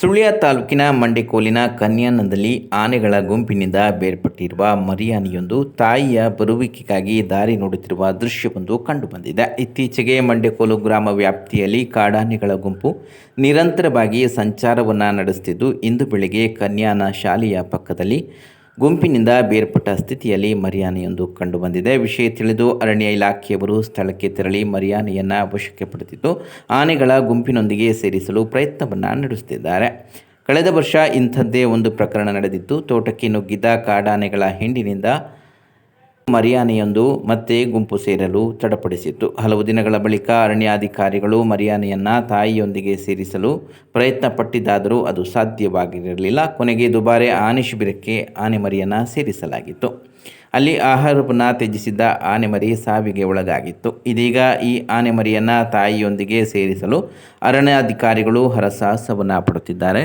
ಸುಳ್ಯ ತಾಲೂಕಿನ ಮಂಡೆಕೋಲಿನ ಕನ್ಯಾನದಲ್ಲಿ ಆನೆಗಳ ಗುಂಪಿನಿಂದ ಬೇರ್ಪಟ್ಟಿರುವ ಮರಿಯಾನೆಯೊಂದು ತಾಯಿಯ ಬರುವಿಕೆಗಾಗಿ ದಾರಿ ನೋಡುತ್ತಿರುವ ದೃಶ್ಯವೊಂದು ಕಂಡುಬಂದಿದೆ. ಇತ್ತೀಚೆಗೆ ಮಂಡೆಕೋಲು ಗ್ರಾಮ ವ್ಯಾಪ್ತಿಯಲ್ಲಿ ಕಾಡಾನೆಗಳ ಗುಂಪು ನಿರಂತರವಾಗಿ ಸಂಚಾರವನ್ನು ನಡೆಸುತ್ತಿದ್ದು, ಇಂದು ಬೆಳಗ್ಗೆ ಕನ್ಯಾನ ಶಾಲೆಯ ಪಕ್ಕದಲ್ಲಿ ಗುಂಪಿನಿಂದ ಬೇರ್ಪಟ್ಟ ಸ್ಥಿತಿಯಲ್ಲಿ ಮರಿಯಾನೆಯೊಂದು ಕಂಡುಬಂದಿದೆ. ವಿಷಯ ತಿಳಿದು ಅರಣ್ಯ ಇಲಾಖೆಯವರು ಸ್ಥಳಕ್ಕೆ ತೆರಳಿ ಮರಿಯಾನೆಯನ್ನು ವಶಕ್ಕೆ ಪಡೆದಿದ್ದು, ಆನೆಗಳ ಗುಂಪಿನೊಂದಿಗೆ ಸೇರಿಸಲು ಪ್ರಯತ್ನವನ್ನು ನಡೆಸುತ್ತಿದ್ದಾರೆ. ಕಳೆದ ವರ್ಷ ಇಂಥದ್ದೇ ಒಂದು ಪ್ರಕರಣ ನಡೆದಿತ್ತು. ತೋಟಕ್ಕೆ ನುಗ್ಗಿದ್ದ ಕಾಡಾನೆಗಳ ಹಿಂಡಿನಿಂದ ಮರಿಯಾನೆಯೊಂದು ಮತ್ತೆ ಗುಂಪು ಸೇರಲು ತಡಪಡಿಸಿತ್ತು. ಹಲವು ದಿನಗಳ ಬಳಿಕ ಅರಣ್ಯಾಧಿಕಾರಿಗಳು ಮರಿಯಾನೆಯನ್ನು ತಾಯಿಯೊಂದಿಗೆ ಸೇರಿಸಲು ಪ್ರಯತ್ನ ಪಟ್ಟಿದ್ದಾದರೂ ಅದು ಸಾಧ್ಯವಾಗಿರಲಿಲ್ಲ. ಕೊನೆಗೆ ದುಬಾರೆ ಆನೆ ಶಿಬಿರಕ್ಕೆ ಆನೆ ಮರಿಯನ್ನು ಸೇರಿಸಲಾಗಿತ್ತು. ಅಲ್ಲಿ ಆಹಾರವನ್ನು ತ್ಯಜಿಸಿದ್ದ ಆನೆ ಮರಿ ಸಾವಿಗೆ ಒಳಗಾಗಿತ್ತು. ಇದೀಗ ಈ ಆನೆ ಮರಿಯನ್ನು ತಾಯಿಯೊಂದಿಗೆ ಸೇರಿಸಲು ಅರಣ್ಯಾಧಿಕಾರಿಗಳು ಹರಸಾಹಸವನ್ನು ಪಡುತ್ತಿದ್ದಾರೆ.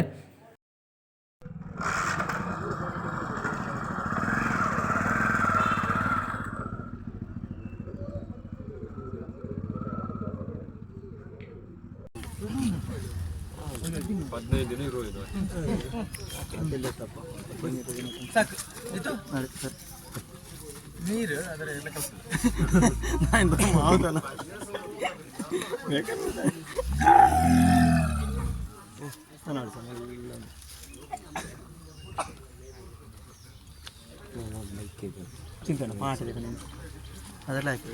ನೀರು ಅದರ ಎಲ್ಲ ಚಿಂತನೆ ಮಾಡಿದೆ ಅದೆಲ್ಲ ಆಯ್ತು.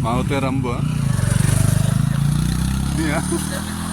mau terambah, dia.